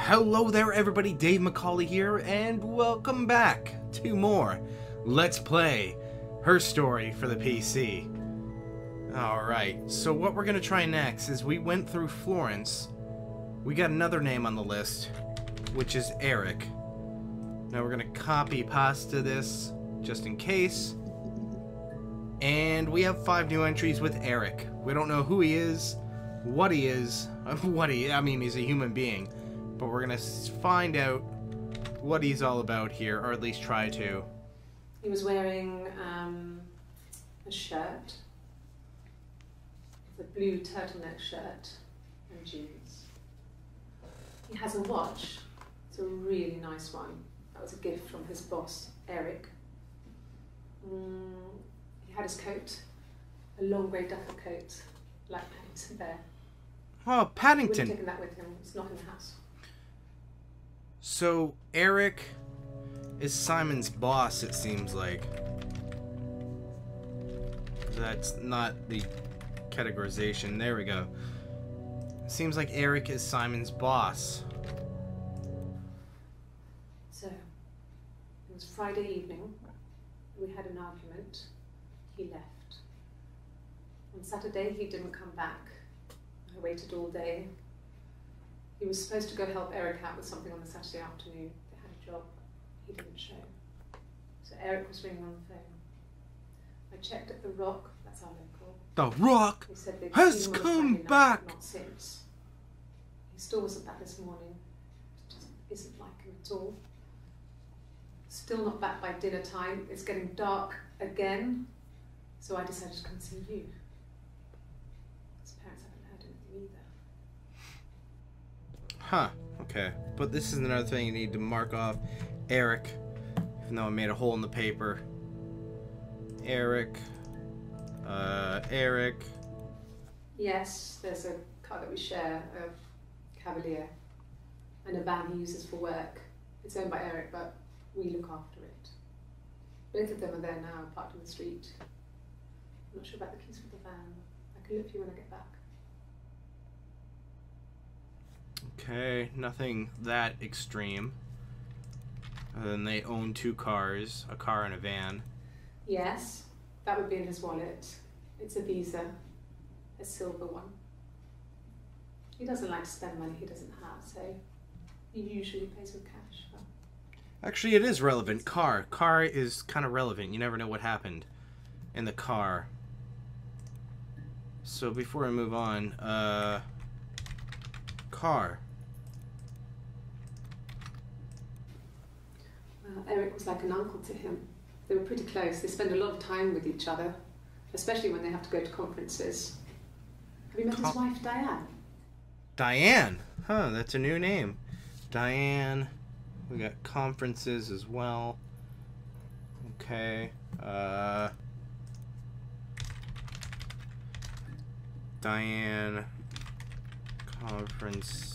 Hello there everybody, Dave McCauley here, and welcome back to more Let's Play Her Story for the PC. Alright, so what we're going to try next is we went through Florence. We got another name on the list, which is Eric. Now we're going to copy pasta this, just in case. And we have 5 new entries with Eric. We don't know who he is, what he is, I mean he's a human being. But we're going to find out what he's all about here, or at least try to. He was wearing a shirt, a blue turtleneck shirt and jeans. He has a watch. It's a really nice one. That was a gift from his boss, Eric. He had his coat, a long grey duffel coat, like Paddington Bear. Oh, Paddington! He would have taken that with him. It's not in the house. So, Eric is Simon's boss, it seems like. That's not the categorization. There we go. Seems like Eric is Simon's boss. So, it was Friday evening. We had an argument. He left. On Saturday, he didn't come back. I waited all day. He was supposed to go help Eric out with something on the Saturday afternoon. They had a job. He didn't show. So Eric was ringing on the phone. I checked at The Rock. That's our local. The Rock They said they'd has seen him on come Friday night, back! but not since. He still wasn't back this morning. It just isn't like him at all. Still not back by dinner time. It's getting dark again. So I decided to come see you. His parents haven't heard anything either. Huh, okay. But this is another thing you need to mark off. Eric, even though I made a hole in the paper. Eric. Eric. Yes, there's a car that we share, a Cavalier, and a van he uses for work. It's owned by Eric, but we look after it. Both of them are there now, parked in the street. I'm not sure about the keys for the van. I can look for you when I get back. Okay, nothing that extreme. Other than they own 2 cars, a car and a van. Yes, that would be in his wallet. It's a Visa, a silver one. He doesn't like to spend money he doesn't have, so he usually pays with cash. But Actually, it is relevant. Car. Car is kind of relevant. You never know what happened in the car. So before I move on, car. Eric was like an uncle to him. They were pretty close. They spend a lot of time with each other, especially when they have to go to conferences. Have you met his wife, Diane? Diane. Huh, that's a new name. Diane. We got conferences as well. Okay. Diane. Conference.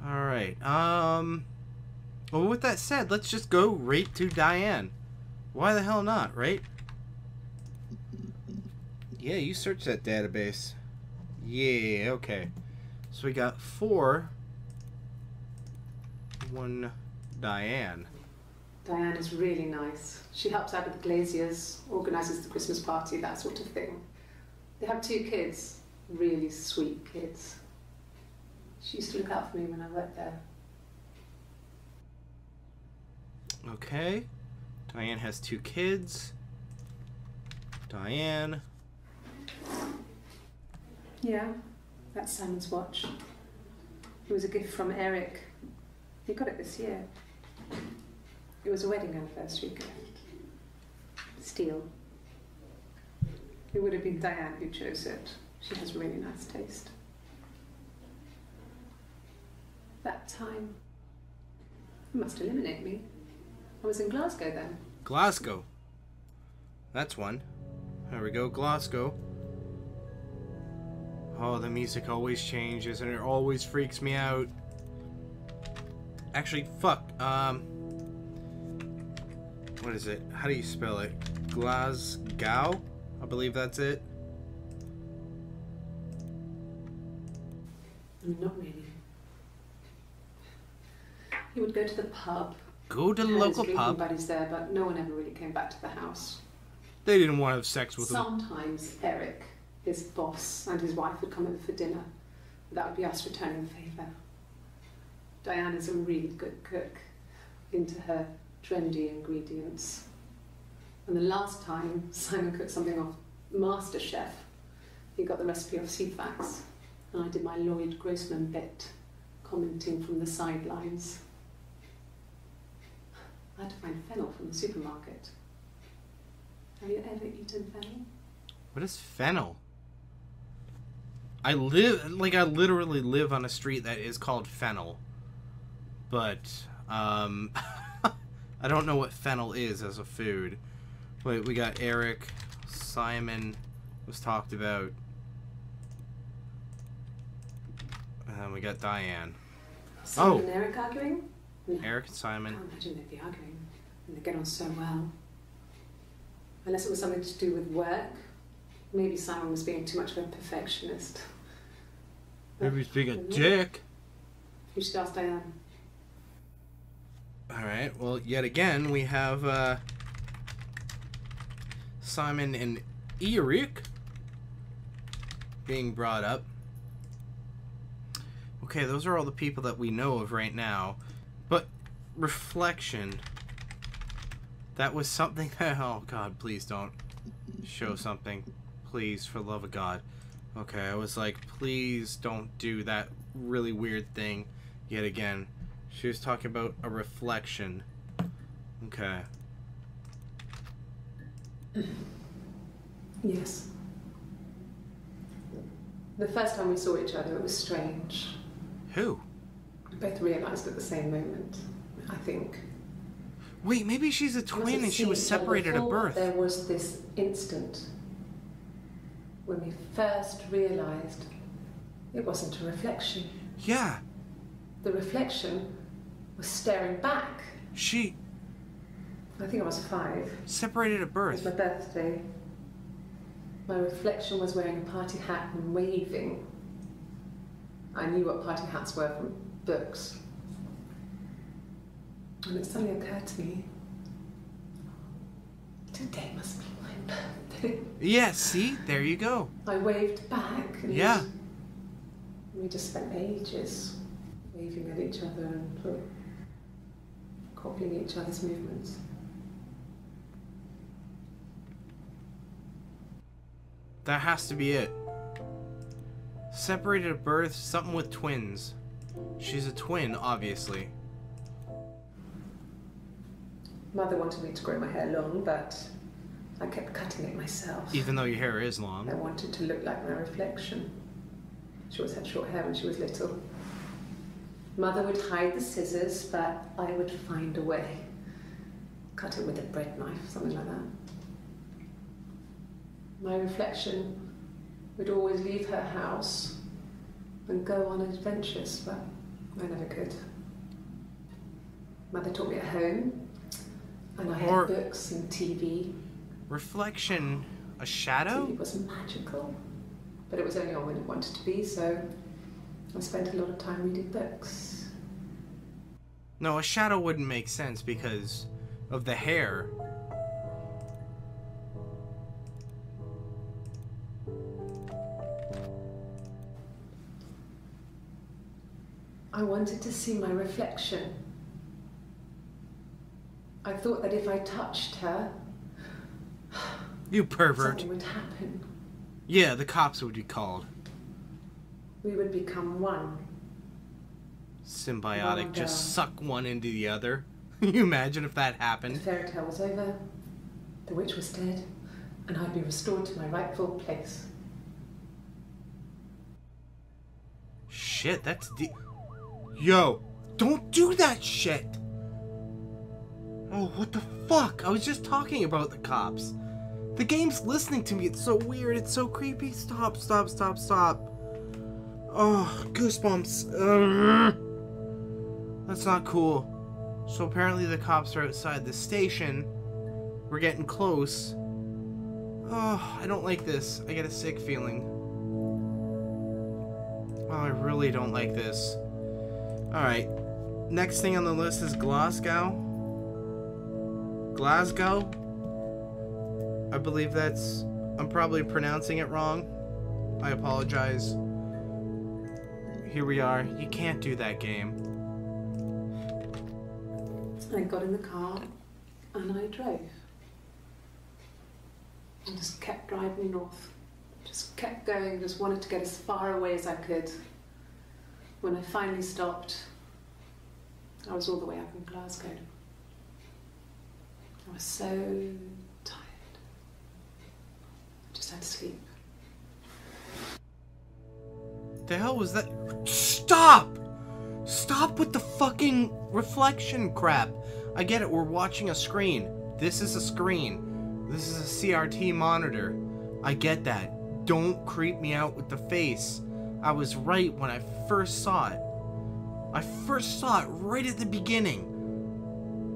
Alright. Well, with that said, let's just go right to Diane. Why the hell not, right? Yeah, you search that database. Yeah, okay. So we got 4. 1 Diane. Diane is really nice. She helps out with the glaziers, organises the Christmas party, that sort of thing. They have 2 kids, really sweet kids. She used to look out for me when I worked there. Okay. Diane has 2 kids. Diane. Yeah, that's Simon's watch. It was a gift from Eric. He got it this year. It was a wedding anniversary gift. Steel. It would have been Diane who chose it. She has really nice taste. That time, you must eliminate me. I was in Glasgow then. Glasgow. That's one. There we go, Glasgow. Oh, the music always changes and it always freaks me out. Actually, fuck. What is it? How do you spell it? Glasgow? I believe that's it. I mean, not really. He would go to the pub. Go to the Had local his pub? drinking buddies there, but no one ever really came back to the house. They didn't want to have sex with him. Sometimes Eric, his boss, and his wife would come over for dinner. That would be us returning the favour. Diana's a really good cook, into her trendy ingredients. And the last time Simon cooked something off MasterChef, he got the recipe off CFAX, and I did my Lloyd Grossman bit, commenting from the sidelines. I had to find fennel from the supermarket. Have you ever eaten fennel? What is fennel? I literally live on a street that is called Fennel. But, I don't know what fennel is as a food. Wait, we got Eric, Simon was talked about. And then we got Diane. Simon and Eric arguing? No. Eric and Simon. I can't imagine they'd be arguing. And they get on so well. Unless it was something to do with work. Maybe Simon was being too much of a perfectionist. Maybe he's being a dick. You should ask Diane. Alright, well, yet again, we have, Simon and Eric being brought up. Okay, those are all the people that we know of right now. But, reflection. That was something that... Oh, God, please don't show something. Please, for the love of God. Okay, I was like, please don't do that really weird thing yet again. She was talking about a reflection. Okay. Yes. The first time we saw each other, it was strange. Who? We both realised at the same moment, I think. Wait, maybe she's a twin and she was separated at birth. There was this instant when we first realised it wasn't a reflection. Yeah. The reflection was staring back. I think I was 5. Separated at It birth. was my birthday. My reflection was wearing a party hat and waving. I knew what party hats were from books. And it suddenly occurred to me, today must be my birthday. Yeah, see? There you go. I waved back. And Yeah. we just spent ages waving at each other and sort of copying each other's movements. That has to be it. Separated at birth, something with twins. She's a twin, obviously. Mother wanted me to grow my hair long, but I kept cutting it myself. Even though your hair is long. I wanted to look like my reflection. She always had short hair when she was little. Mother would hide the scissors, but I would find a way. Cut it with a bread knife, something like that. My reflection would always leave her house and go on adventures, but I never could. Mother taught me at home, and I had books and TV. Reflection, a shadow? TV was magical, but it was only on when it wanted to be, so I spent a lot of time reading books. No, a shadow wouldn't make sense because of the hair. I wanted to see my reflection. I thought that if I touched her, You pervert. something would happen. Yeah, the cops would be called. We would become one. Symbiotic, just suck one into the other. Can you imagine if that The happened? fairy tale was over, the witch was dead, and I'd be restored to my rightful place. Shit, that's deep. Yo, don't do that shit! Oh, what the fuck? I was just talking about the cops. The game's listening to me. It's so weird. It's so creepy. Stop, stop, stop, stop. Oh, goosebumps. That's not cool. So apparently the cops are outside the station. We're getting close. Oh, I don't like this. I get a sick feeling. Oh, I really don't like this. Alright. Next thing on the list is Glasgow. Glasgow? I believe that's... I'm probably pronouncing it wrong. I apologize. Here we are. You can't do that game. I got in the car and I drove. I just kept driving north. Just kept going, just wanted to get as far away as I could. When I finally stopped, I was all the way up in Glasgow. I was so tired. I just had to sleep. The hell was that? Stop! Stop with the fucking reflection crap. I get it, we're watching a screen. This is a screen. This is a CRT monitor. I get that. Don't creep me out with the face. I was right when I first saw it. I first saw it right at the beginning.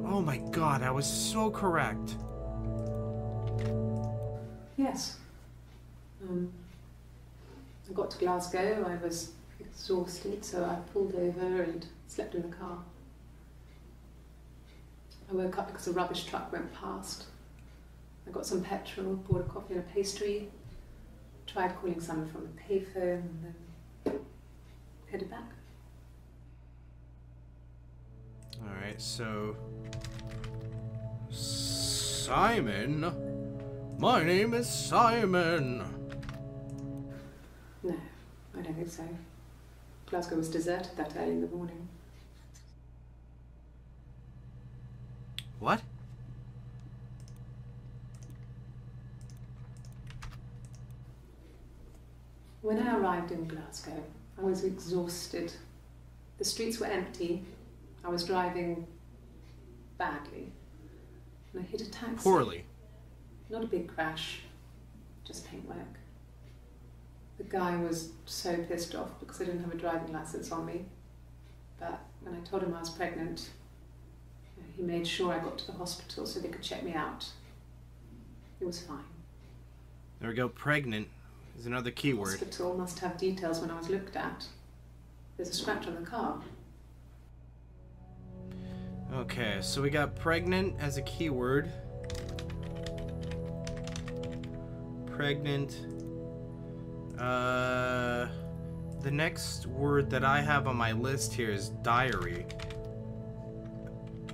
Oh my god, I was so correct. Yes. I got to Glasgow, I was exhausted, so I pulled over and slept in the car. I woke up because a rubbish truck went past. I got some petrol, bought a coffee and a pastry, tried calling someone from the payphone, and then headed back. Alright, so... Simon? My name is Simon! No, I don't think so. Glasgow was deserted that early in the morning. What? When I arrived in Glasgow, I was exhausted. The streets were empty. I was driving badly. And I hit a taxi. Poorly. Not a big crash, just paintwork. The guy was so pissed off because I didn't have a driving license on me. But when I told him I was pregnant, he made sure I got to the hospital so they could check me out. It was fine. There we go, pregnant is another keyword. The hospital must have details when I was looked at. There's a scratch on the car. Okay, so we got pregnant as a keyword. Pregnant. The next word that I have on my list here is diary.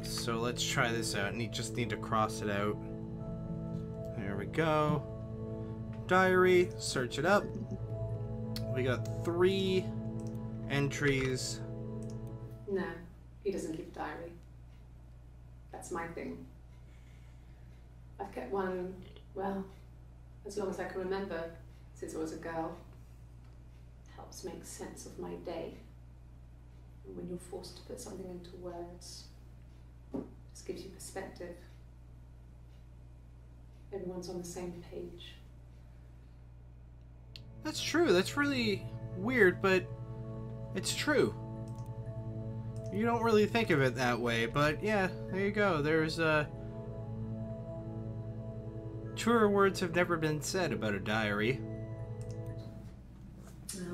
So let's try this out. Just need to cross it out. There we go. Diary. Search it up. We got 3 entries. No, he doesn't keep a diary. That's my thing. I've kept one, well, as long as I can remember, since I was a girl. Helps make sense of my day. And when you're forced to put something into words, it just gives you perspective. Everyone's on the same page. That's true. That's really weird, but it's true. You don't really think of it that way, but yeah, there you go. There's truer words have never been said about a diary.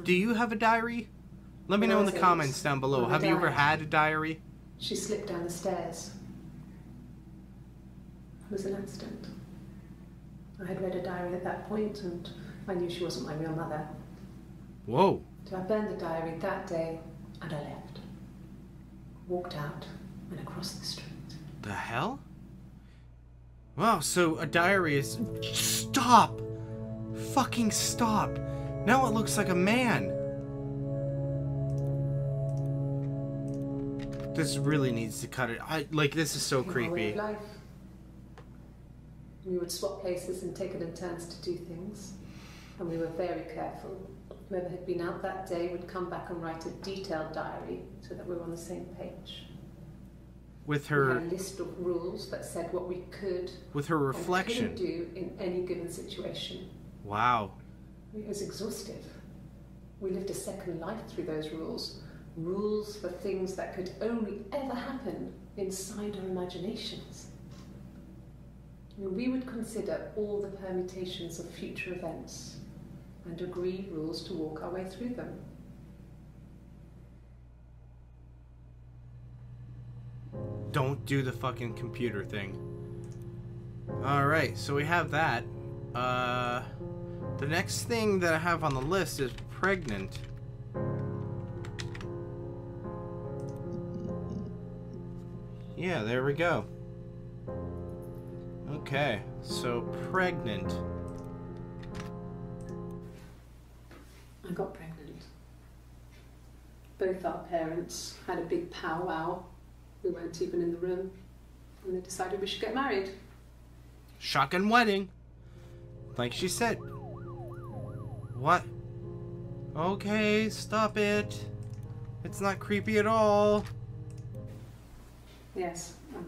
Do you have a diary? Let me know in the comments down below. Have you ever had a diary? She slipped down the stairs. It was an accident. I had read a diary at that point and I knew she wasn't my real mother. Whoa. So I burned the diary that day and I left. Walked out and across the street. The hell? Wow, so a diary is... Stop! Fucking stop! Now it looks like a man! This really needs to cut it. This is so creepy. Life. We would swap places and take it in turns to do things. And we were very careful. Whoever had been out that day would come back and write a detailed diary so that we were on the same page. With her... We had a list of rules that said what we could... With her reflection. And couldn't do in any given situation. Wow. It was exhaustive. We lived a second life through those rules. Rules for things that could only ever happen inside our imaginations. We would consider all the permutations of future events and agree rules to walk our way through them. Don't do the fucking computer thing. Alright, so we have that. The next thing that I have on the list is pregnant. Yeah, there we go. Okay, so pregnant. I got pregnant. Both our parents had a big powwow. We weren't even in the room. And they decided we should get married. Shotgun wedding. Like she said. What? Okay, stop it. It's not creepy at all. Yes, I'm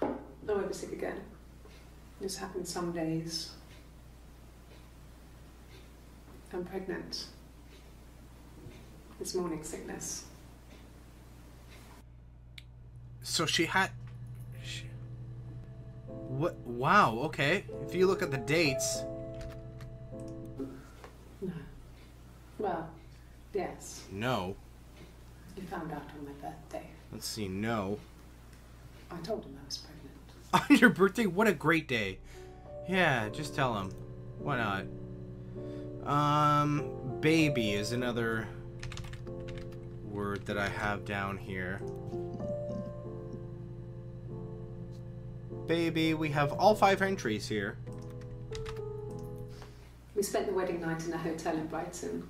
fine. I won't be sick again. This happens some days. I'm pregnant. It's morning sickness. So she had... What? Wow, okay. If you look at the dates... No. Well, yes. No. You found out on my birthday. Let's see, no. I told him I was pregnant. On your birthday? What a great day. Yeah, just tell him. Why not? Baby is another word that I have down here. Baby, we have all 5 entries here. We spent the wedding night in a hotel in Brighton.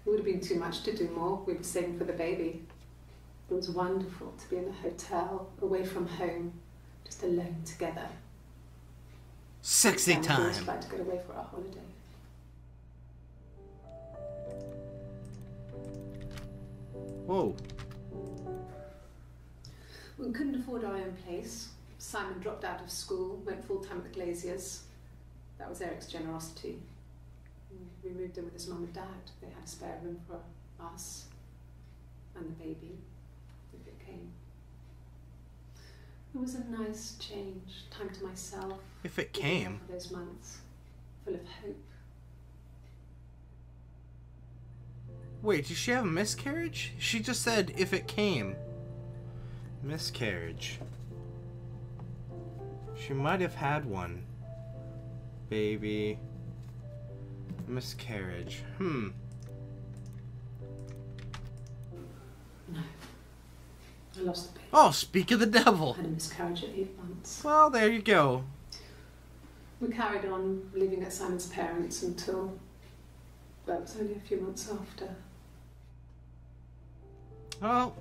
It would have been too much to do more. We were saving for the baby. It was wonderful to be in a hotel, away from home, just alone together. Sexy time. We always tried to get away for our holiday. Whoa. We couldn't afford our own place. Simon dropped out of school, went full-time at the Glaziers. That was Eric's generosity. We moved in with his mum and dad. They had a spare room for us and the baby, if it came. It was a nice change, time to myself. If it came. For those months, full of hope. Wait, did she have a miscarriage? She just said, if it came. Miscarriage. She might have had one. Baby. Miscarriage. No. I lost the baby. Oh, speak of the devil. I had a miscarriage at 8 months. Well, there you go. We carried on living at Simon's parents until, well, it was only a few months after. Well,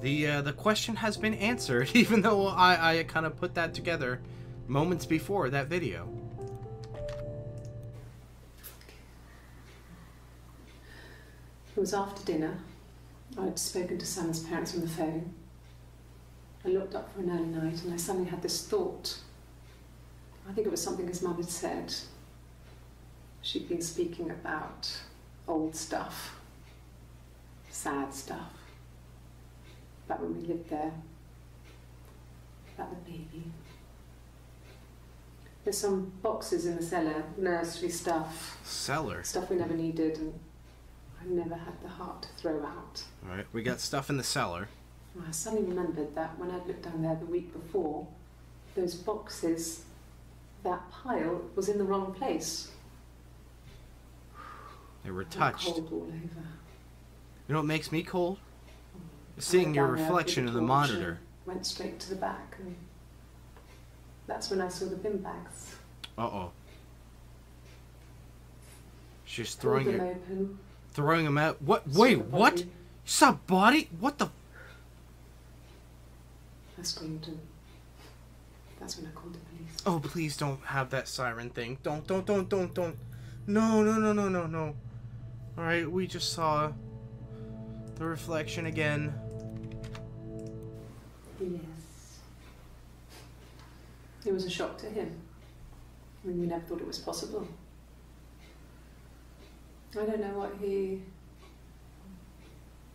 the question has been answered, even though I kind of put that together moments before that video. It was after dinner. I'd spoken to Sam's parents on the phone. I looked up for an early night and I suddenly had this thought. I think it was something his mum had said. She'd been speaking about old stuff, sad stuff, about when we lived there, about the baby. There's some boxes in the cellar, nursery stuff. Cellar? Stuff we never needed and I never had the heart to throw out. Alright, we got stuff in the cellar. I suddenly remembered that when I'd looked down there the week before, those boxes, that pile was in the wrong place. They were touched. Cold all over. You know what makes me cold? Seeing your reflection in the monitor. Went straight to the back and that's when I saw the bin bags. Uh-oh. She's Pulled them open. Throwing them out. What? Wait, what? You saw a body? What the? I screamed and that's when I called the police. Oh, please don't have that siren thing. Don't. No. Alright, we just saw the reflection again. Yes. It was a shock to him. I mean, we never thought it was possible. I don't know what he...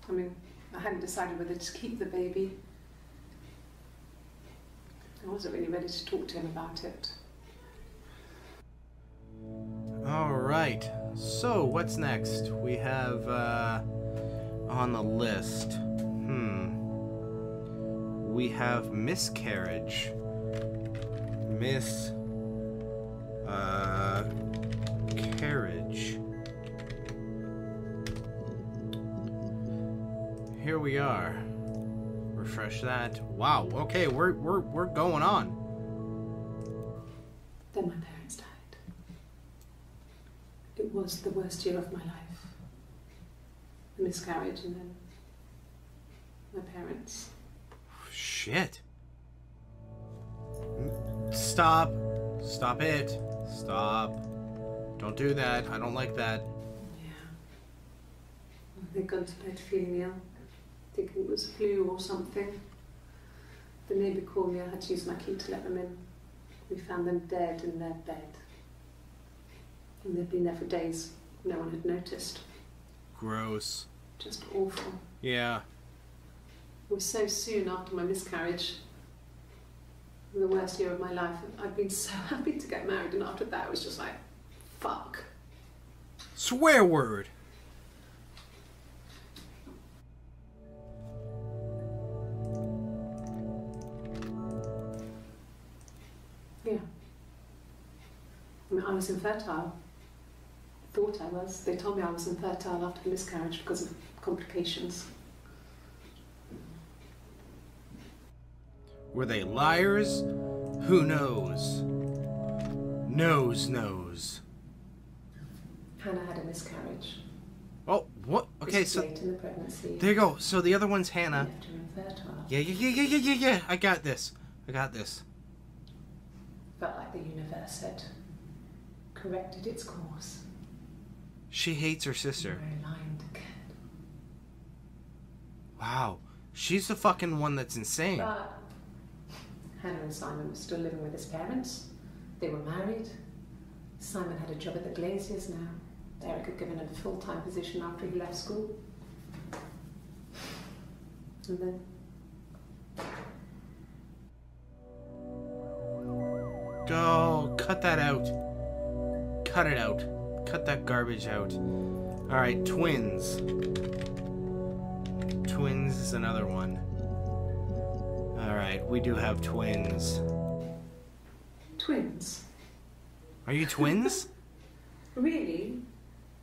I mean, I hadn't decided whether to keep the baby. I wasn't really ready to talk to him about it. Alright, so what's next? We have, on the list? We have miscarriage. Carriage. Here we are. Refresh that. Wow. Okay, we're going on. Then my parents died. It was the worst year of my life. The miscarriage and then my parents. Shit. Stop. Stop it. Stop. Don't do that. I don't like that. Yeah. They'd gone to bed feeling ill, thinking it was flu or something. The neighbour called me. I had to use my key to let them in. We found them dead in their bed. And they'd been there for days. No one had noticed. Gross. Just awful. Yeah. It was so soon after my miscarriage. The worst year of my life. I'd been so happy to get married, and after that it was just like, fuck. Swear word. Yeah. I mean, I was infertile. Thought I was. They told me I was infertile after the miscarriage because of complications. Were they liars? Who knows? Knows. Hannah had a miscarriage. Oh, what? Okay, This was so late in the pregnancy. there you go. So the other one's Hannah. Left her infertile. Yeah. I got this. Felt like the universe had corrected its course. She hates her sister. We're aligned again. Wow. She's the fucking one that's insane. But Hannah and Simon were still living with his parents. They were married. Simon had a job at the Glaziers now. Eric had given him a full-time position after he left school. And then Oh, cut that out. Cut it out. Cut that garbage out. Alright, twins. Twins is another one. Alright, we do have twins. twins. Are you twins? Really?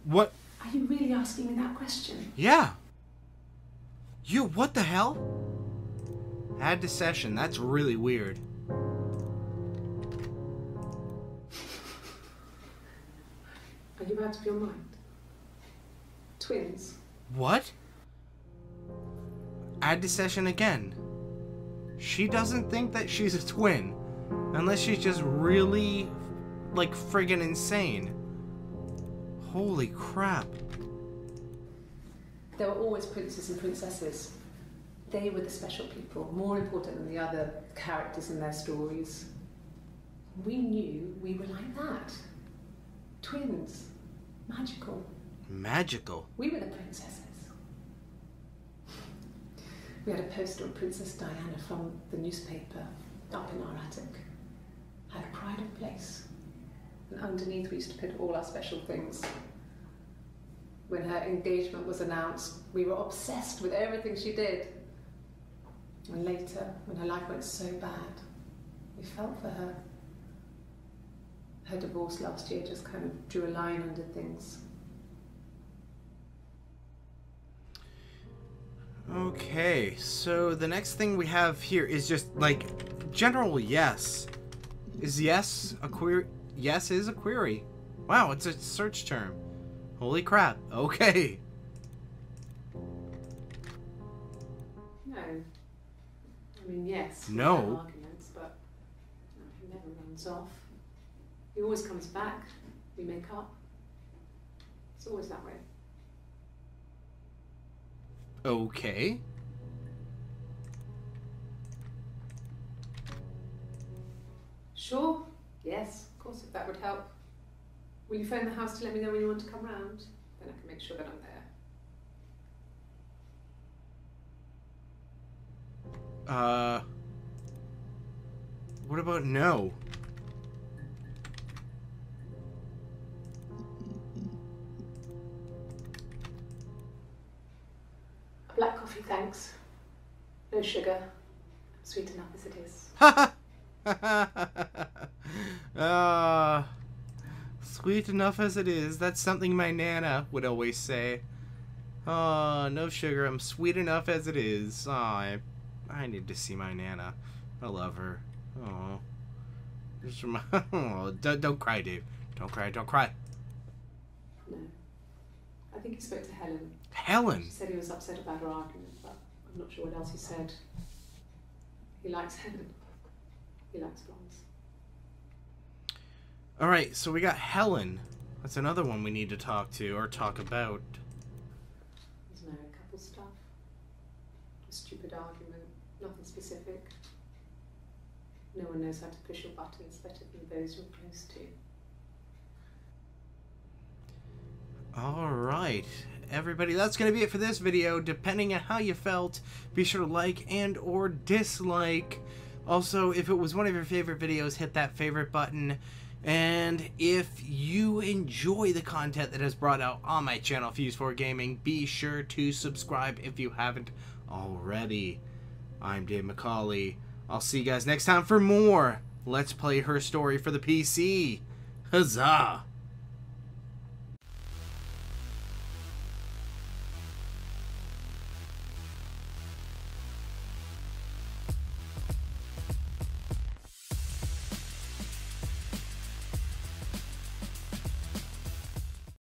What? Are you really asking me that question? Yeah. You, what the hell? Add to session, that's really weird. Are you out of your mind? Twins. What? Add to session again. She doesn't think that she's a twin. Unless she's just really, like, friggin' insane. Holy crap. There were always princes and princesses. They were the special people, more important than the other characters in their stories. We knew we were like that. Twins. Magical. Magical? We were the princesses. We had a poster of Princess Diana from the newspaper up in our attic. Had a pride of place. And underneath we used to put all our special things. When her engagement was announced, we were obsessed with everything she did. And later, when her life went so bad, we felt for her. Her divorce last year just kind of drew a line under things. Okay, so the next thing we have here is just, like, general yes. Is yes a query? Yes is a query. Wow, it's a search term. Holy crap. Okay. No. I mean, yes. No. We have arguments, but he never runs off. He always comes back. We make up. It's always that way. Okay. Sure. Yes, of course, if that would help. Will you phone the house to let me know when you want to come round? Then I can make sure that I'm there. What about no? Black coffee, thanks. No sugar. Sweet enough as it is. Sweet enough as it is. That's something my Nana would always say. Oh, no sugar. I'm sweet enough as it is. Oh, I need to see my Nana. I love her. Oh. Just oh, don't cry, Dave. Don't cry. Don't cry. No. I think he spoke to Helen. Helen? She said he was upset about her argument, but I'm not sure what else he said. He likes Helen. He likes blondes. Alright, so we got Helen. That's another one we need to talk to, or talk about. There's no couple stuff. A stupid argument. Nothing specific. No one knows how to push your buttons better than those you're close to. Alright, everybody, that's going to be it for this video. Depending on how you felt, be sure to like and or dislike. Also, if it was one of your favorite videos, hit that favorite button. And if you enjoy the content that is brought out on my channel, Fuse4 Gaming, be sure to subscribe if you haven't already. I'm Dave McCauley. I'll see you guys next time for more Let's Play Her Story for the PC. Huzzah!